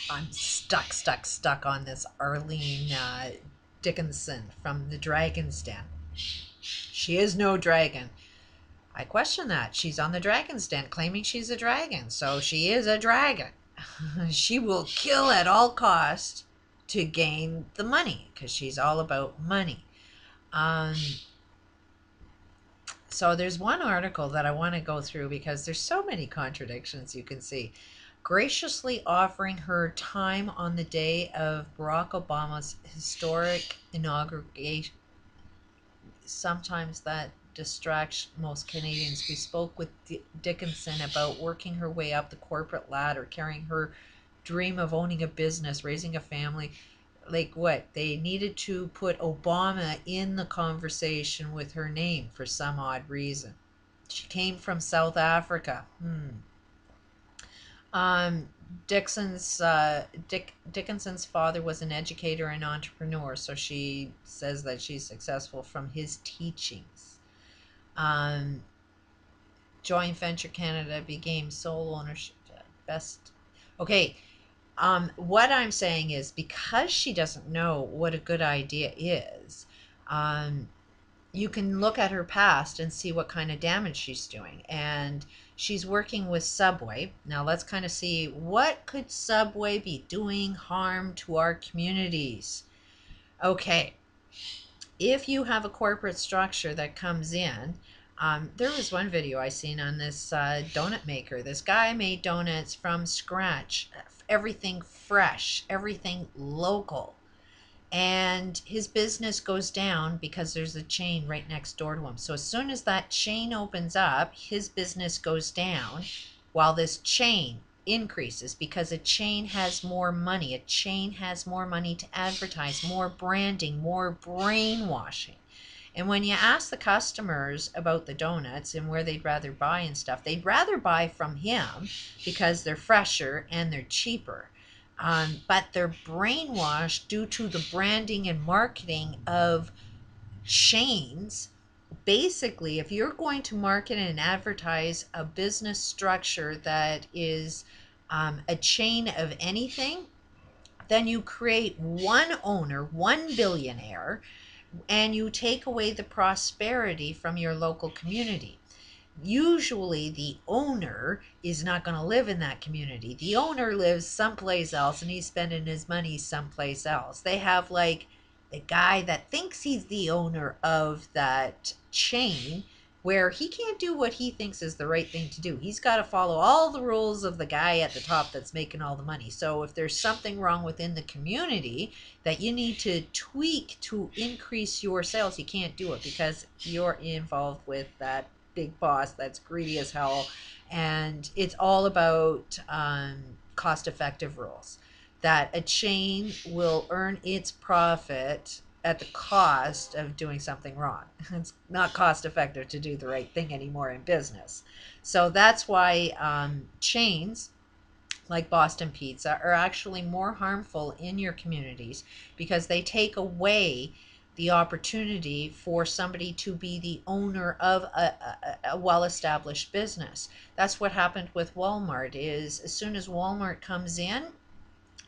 I'm stuck on this Arlene Dickinson from the Dragon's Den. She is no dragon. I question that. She's on the Dragon's Den claiming she's a dragon, so she is a dragon. She will kill at all costs to gain the money because she's all about money. Um, so there's one article that I want to go through because there's so many contradictions you can see. Graciously offering her time on the day of Barack Obama's historic inauguration. Sometimes that distracts most Canadians. We spoke with Dickinson about working her way up the corporate ladder, carrying her dream of owning a business, raising a family. Like what? They needed to put Obama in the conversation with her name for some odd reason. She came from South Africa. Um, Dickinson's father was an educator and entrepreneur, so she says that she's successful from his teachings. Um, Joint Venture Canada became sole ownership. Best. Okay. What I'm saying is because she doesn't know what a good idea is, um, you can look at her past and see what kind of damage she's doing. And she's working with Subway. Now let's kind of see what could Subway be doing harm to our communities. Okay, if you have a corporate structure that comes in, there was one video I seen on this donut maker. This guy made donuts from scratch, everything fresh, everything local. And his business goes down because there's a chain right next door to him. So as soon as that chain opens up, his business goes down while this chain increases because a chain has more money. A chain has more money to advertise, more branding, more brainwashing. And when you ask the customers about the donuts and where they'd rather buy and stuff, they'd rather buy from him because they're fresher and they're cheaper. But they're brainwashed due to the branding and marketing of chains. Basically, if you're going to market and advertise a business structure that is a chain of anything, then you create one owner, one billionaire, and you take away the prosperity from your local community. Usually the owner is not going to live in that community. The owner lives someplace else and he's spending his money someplace else. They have like the guy that thinks he's the owner of that chain where he can't do what he thinks is the right thing to do. He's got to follow all the rules of the guy at the top that's making all the money. So if there's something wrong within the community that you need to tweak to increase your sales, you can't do it because you're involved with that big boss that's greedy as hell. And it's all about cost effective rules that a chain will earn its profit at the cost of doing something wrong. It's not cost effective to do the right thing anymore in business. So that's why chains like Boston Pizza are actually more harmful in your communities because they take away the opportunity for somebody to be the owner of a well-established business. That's what happened with Walmart is as soon as Walmart comes in,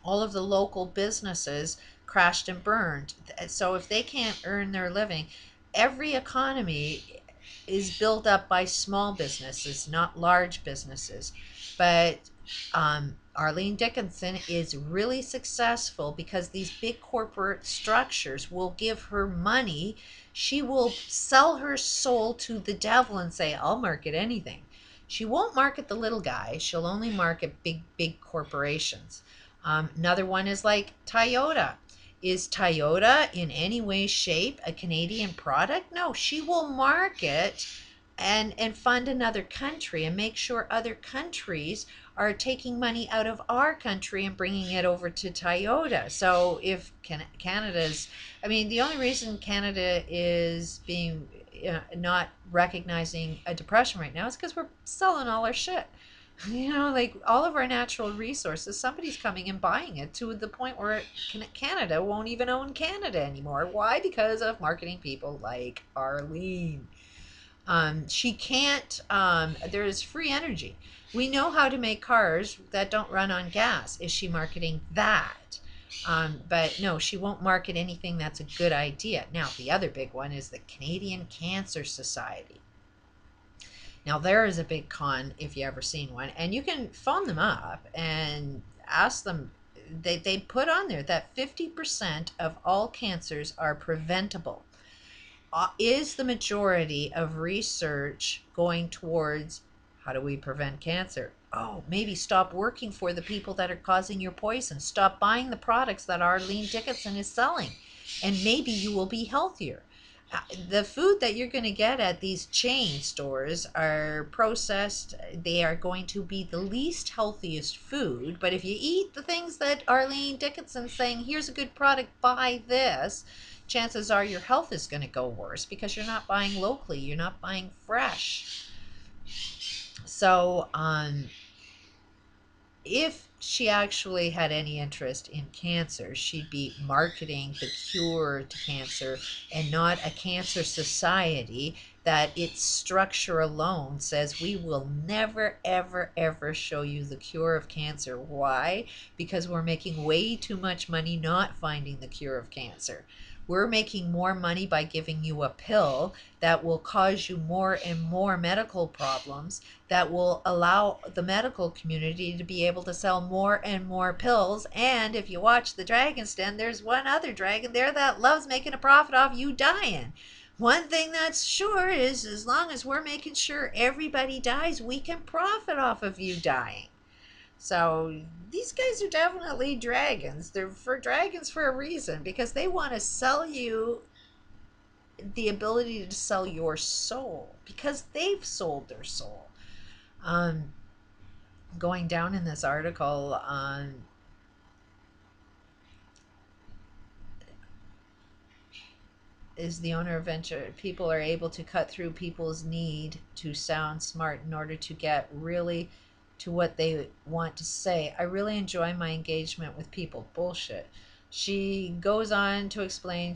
all of the local businesses crashed and burned. So if they can't earn their living, every economy is built up by small businesses, not large businesses. But Arlene Dickinson is really successful because these big corporate structures will give her money. She will sell her soul to the devil and say, I'll market anything. She won't market the little guy. She'll only market big corporations. Another one is like Toyota. Is Toyota in any way, shape a Canadian product? No, she will market and fund another country and make sure other countries are taking money out of our country and bringing it over to Toyota. So if Canada's, I mean, the only reason Canada is being not recognizing a depression right now is because we're selling all our shit. You know, like all of our natural resources, somebody's coming and buying it to the point where Canada won't even own Canada anymore. Why? Because of marketing people like Arlene. She can't, there is free energy. We know how to make cars that don't run on gas. Is she marketing that? But no, she won't market anything that's a good idea. Now, the other big one is the Canadian Cancer Society. Now, there is a big con if you ever seen one, and you can phone them up and ask them. They put on there that 50% of all cancers are preventable. Is the majority of research going towards how do we prevent cancer? Oh, maybe stop working for the people that are causing your poison. Stop buying the products that Arlene Dickinson is selling, and maybe you will be healthier. The food that you're going to get at these chain stores are processed. They are going to be the least healthiest food. But if you eat the things that Arlene Dickinson's saying, here's a good product, buy this, chances are your health is going to go worse because you're not buying locally. You're not buying fresh. So, if she actually had any interest in cancer, she'd be marketing the cure to cancer and not a cancer society that its structure alone says we will never, ever, ever show you the cure of cancer. Why? Because we're making way too much money not finding the cure of cancer. We're making more money by giving you a pill that will cause you more and more medical problems, that will allow the medical community to be able to sell more and more pills. And if you watch the Dragon's Den, there's one other dragon there that loves making a profit off you dying. One thing that's sure is as long as we're making sure everybody dies, we can profit off of you dying. So these guys are definitely dragons. They're dragons for a reason, because they want to sell you the ability to sell your soul, because they've sold their soul. Going down in this article, is the owner of venture. People are able to cut through people's need to sound smart in order to get really to what they want to say. I really enjoy my engagement with people. Bullshit. She goes on to explain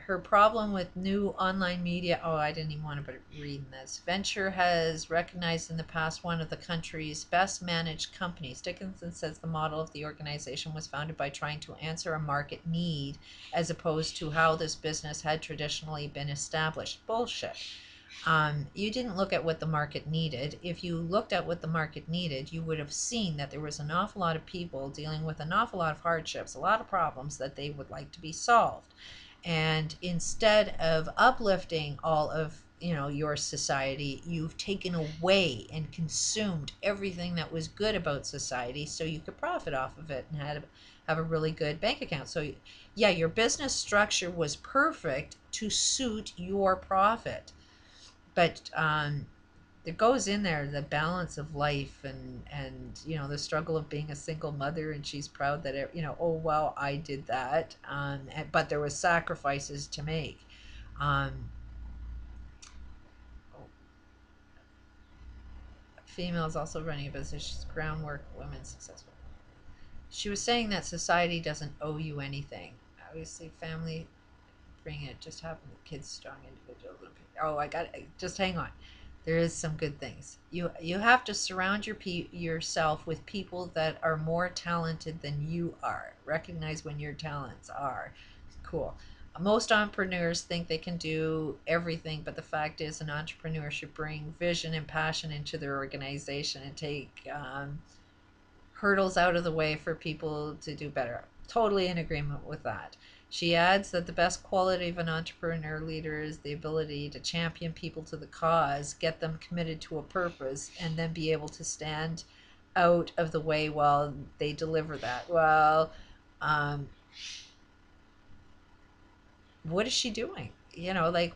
her problem with new online media. Oh, I didn't even want to read this. Venture has recognized in the past one of the country's best managed companies. Dickinson says the model of the organization was founded by trying to answer a market need as opposed to how this business had traditionally been established. Bullshit. You didn't look at what the market needed. If you looked at what the market needed, you would have seen that there was an awful lot of people dealing with an awful lot of hardships, a lot of problems that they would like to be solved. And instead of uplifting all of your society, you've taken away and consumed everything that was good about society so you could profit off of it and have a really good bank account. So yeah, your business structure was perfect to suit your profit. But it goes in there the balance of life and the struggle of being a single mother, and she's proud that oh well, I did that, but there was sacrifices to make. Females also running a business. She's groundwork women successful. She was saying that society doesn't owe you anything. Obviously, family bring it. Just happened with kids, strong individuals. Oh, just hang on. There is some good things. You have to surround yourself with people that are more talented than you are. Recognize when your talents are. Cool. Most entrepreneurs think they can do everything, but the fact is an entrepreneur should bring vision and passion into their organization and take hurdles out of the way for people to do better. Totally in agreement with that. She adds that the best quality of an entrepreneur leader is the ability to champion people to the cause, get them committed to a purpose, and then be able to stand out of the way while they deliver that. Well, what is she doing?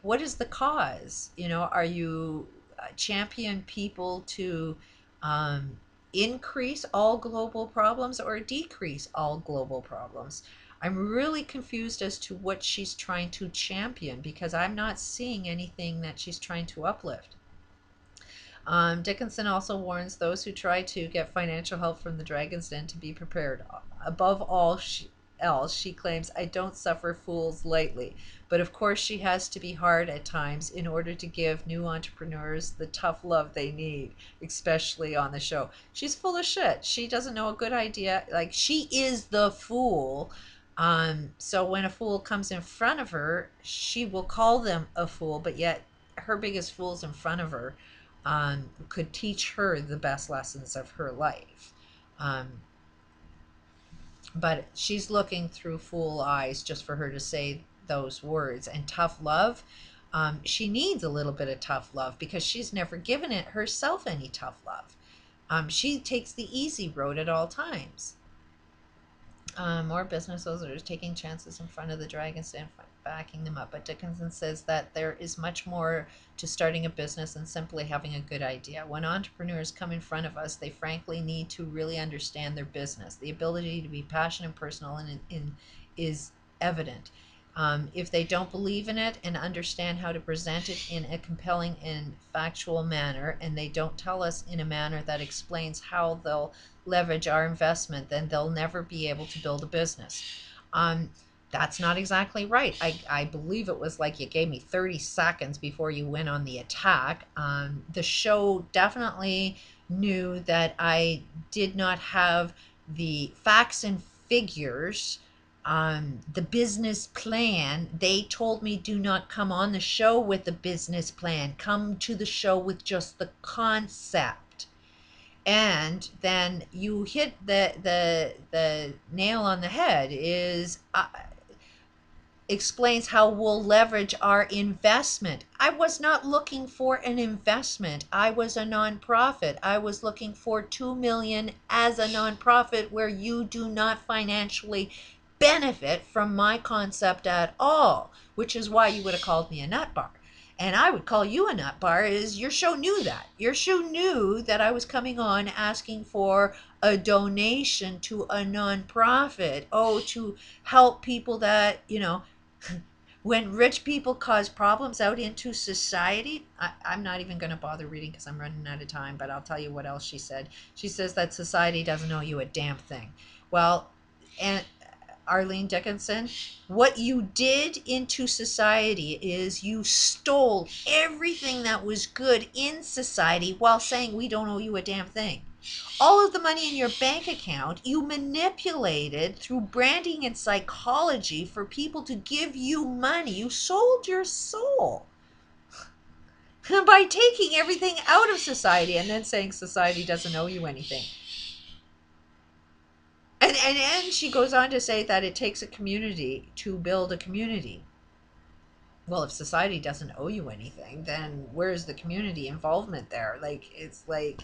What is the cause? Are you champion people to increase all global problems or decrease all global problems? I'm really confused as to what she's trying to champion, because I'm not seeing anything that she's trying to uplift. Dickinson also warns those who try to get financial help from the Dragon's Den to be prepared. Above all, else, she claims, I don't suffer fools lightly. But of course, she has to be hard at times in order to give new entrepreneurs the tough love they need, especially on the show. She's full of shit. She doesn't know a good idea. Like, she is the fool. So when a fool comes in front of her, she will call them a fool, but yet her biggest fools in front of her could teach her the best lessons of her life. But she's looking through fool eyes just for her to say those words. And tough love, she needs a little bit of tough love because she's never given it herself any tough love. She takes the easy road at all times. More business owners taking chances in front of the dragons and backing them up. But Dickinson says that there is much more to starting a business than simply having a good idea. When entrepreneurs come in front of us, they frankly need to really understand their business. The ability to be passionate and personal is evident. If they don't believe in it and understand how to present it in a compelling and factual manner, and they don't tell us in a manner that explains how they'll leverage our investment, then they'll never be able to build a business. That's not exactly right. I believe it was like you gave me 30 seconds before you went on the attack. The show definitely knew that I did not have the facts and figures, the business plan. They told me, do not come on the show with the business plan. Come to the show with just the concept. And then you hit the nail on the head. Is explains how we'll leverage our investment. I was not looking for an investment. I was a nonprofit. I was looking for $2 million as a nonprofit where you do not financially benefit from my concept at all, which is why you would have called me a nut bar. And I would call you a nut bar. Is your show knew that. Your show knew that I was coming on asking for a donation to a nonprofit. Oh, to help people that, when rich people cause problems out into society. I'm not even going to bother reading because I'm running out of time, but I'll tell you what else she said. She says that society doesn't owe you a damn thing. Well, and Arlene Dickinson, what you did into society is you stole everything that was good in society while saying we don't owe you a damn thing. All of the money in your bank account you manipulated through branding and psychology for people to give you money. You sold your soul by taking everything out of society and then saying society doesn't owe you anything. And she goes on to say that it takes a community to build a community. Well, if society doesn't owe you anything, then where's the community involvement there? It's like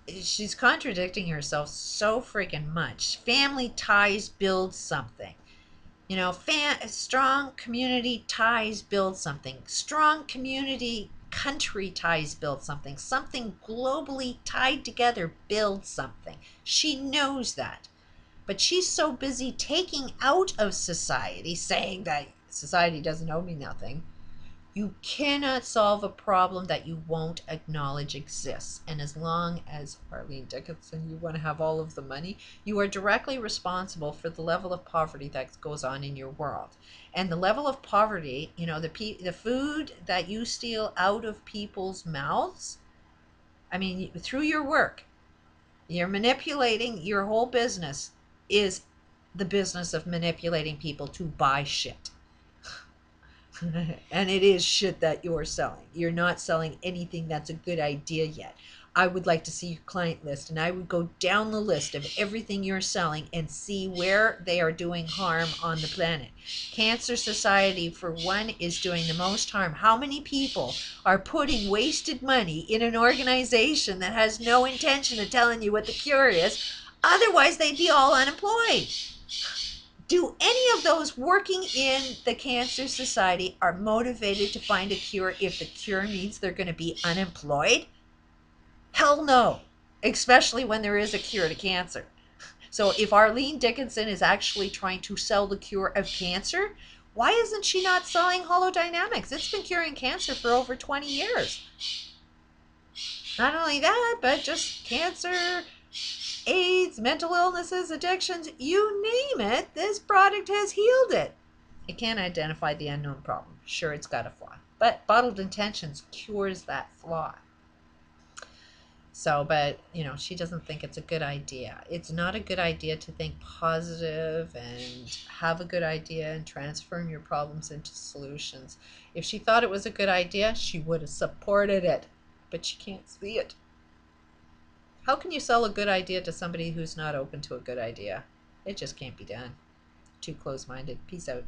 she's contradicting herself so freaking much. Family ties build something. Strong community ties build something. Strong community country ties build something. Something globally tied together builds something. She knows that. But she's so busy taking out of society, saying that society doesn't owe me nothing. You cannot solve a problem that you won't acknowledge exists. And as long as, Arlene Dickinson, you want to have all of the money, you are directly responsible for the level of poverty that goes on in your world. And the level of poverty, the food that you steal out of people's mouths, through your work, you're manipulating. Your whole business is the business of manipulating people to buy shit. And it is shit that you're selling. You're not selling anything that's a good idea yet. I would like to see your client list, and I would go down the list of everything you're selling and see where they are doing harm on the planet. Cancer Society, for one, is doing the most harm. How many people are putting wasted money in an organization that has no intention of telling you what the cure is? Otherwise, they'd be all unemployed. Do any of those working in the Cancer Society are motivated to find a cure if the cure means they're going to be unemployed? Hell no, especially when there is a cure to cancer. So if Arlene Dickinson is actually trying to sell the cure of cancer, why isn't she not selling holodynamics? It's been curing cancer for over 20 years. Not only that, but just cancer AIDS, mental illnesses, addictions, you name it, this product has healed it. It can't identify the unknown problem. Sure, it's got a flaw, but bottled intentions cures that flaw. So, but she doesn't think it's a good idea. It's not a good idea to think positive and have a good idea and transform your problems into solutions. If she thought it was a good idea, she would have supported it, but she can't see it. How can you sell a good idea to somebody who's not open to a good idea? It just can't be done. Too close-minded. Peace out.